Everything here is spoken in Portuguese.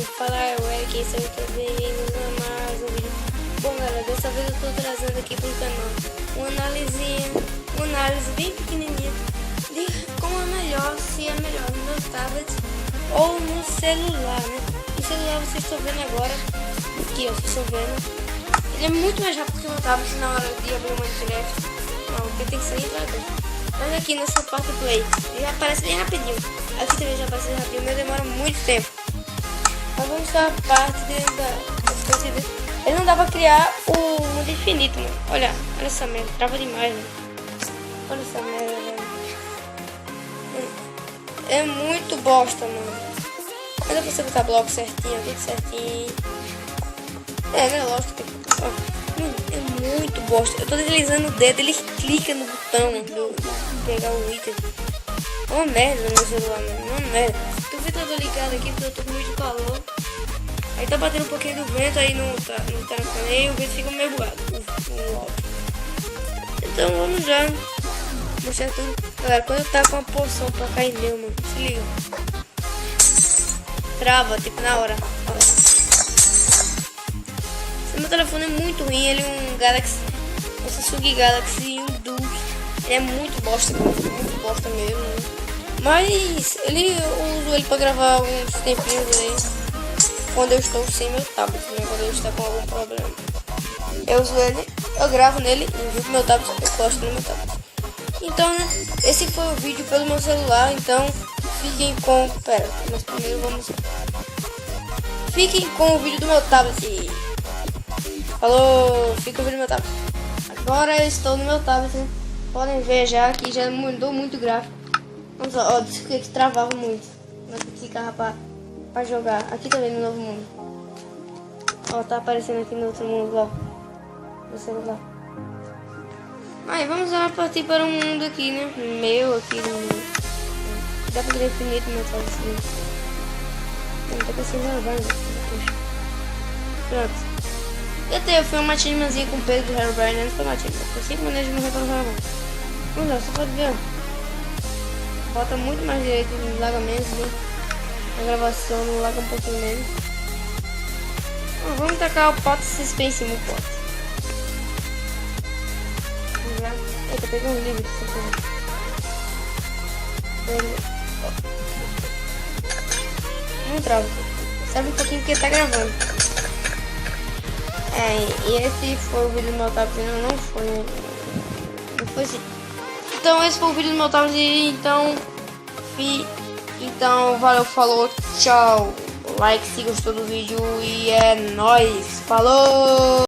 Fala, é o Eric, esse é bem-vindos a mais um vídeo. Bom galera, dessa vez eu tô trazendo aqui pro canal uma análise bem pequenininha de como é melhor, se é melhor no meu tablet ou no celular, né? No celular vocês estão vendo agora, aqui ó, vocês estão vendo, ele é muito mais rápido que o meu tablet na hora de abrir o Minecraft. Não, porque tem que sair pra dentro. Mas aqui nessa parte do play, ele já aparece bem rapidinho. Aqui também já aparece rapidinho, mas demora muito tempo. Mas vamos para a parte ele não dá pra criar o mundo infinito, mano. Olha essa merda, trava demais, mano. Olha essa merda, velho. É muito bosta, mano. Mas dá pra você botar bloco certinho, tudo certinho. É lógico que tem que... É muito bosta. Eu tô deslizando o dedo, ele clica no botão, mano, de pegar o item. É uma merda no meu celular, mano. É uma merda. Tô vendo ligado aqui porque eu tô com muito calor. Aí tá batendo um pouquinho do vento, aí não tá no telefone, o vento fica meio bugado. Então vamos já mostrar tudo. Galera, quando eu tava com uma poção pra cair nele, mano, se liga. Trava, tipo na hora. Esse meu telefone é muito ruim, ele é um Galaxy, um Samsung Galaxy 1 Duo. Ele é muito bosta mesmo. Né? Mas eu uso ele pra gravar uns tempinhos aí. Quando eu estou sem meu tablet, né? Quando eu estou com algum problema, eu uso ele, eu gravo nele e envio pro meu tablet, eu posto no meu tablet. Então, né, esse foi o vídeo pelo meu celular, então fiquem com... Pera, mas primeiro vamos... Fiquem com o vídeo do meu tablet. Falou, fica o vídeo do meu tablet. Agora eu estou no meu tablet, né? Podem ver já que já mudou muito o gráfico. Vamos lá, ó, disse que travava muito. Mas que ficava pra jogar. Aqui também no novo mundo. Ó, tá aparecendo aqui no outro mundo, ó. No celular. Aí, vamos lá partir para um mundo aqui, né? Meu aqui no mundo. Dá pra ver infinito, mas tá assim. Não tá conseguindo jogar, né? Pronto. Eu fui uma matinmazinha com o Pedro do Herobrine, não foi matinma. Foi 5 maneiras de morrer para o Herobrine. Vamos lá, você pode ver, ó. Bota muito mais direito no lagamento, né? A gravação não laga um pouquinho menos. Vamos tacar o pote suspense no pote. Eita, peguei um livro. Não trava. Sabe um pouquinho porque tá gravando. E esse foi o vídeo do meu tablet. Não foi. Não foi assim. Então esse foi o vídeo do meu tablet. Então, valeu, falou, tchau. Like se gostou do vídeo e é nóis. Falou!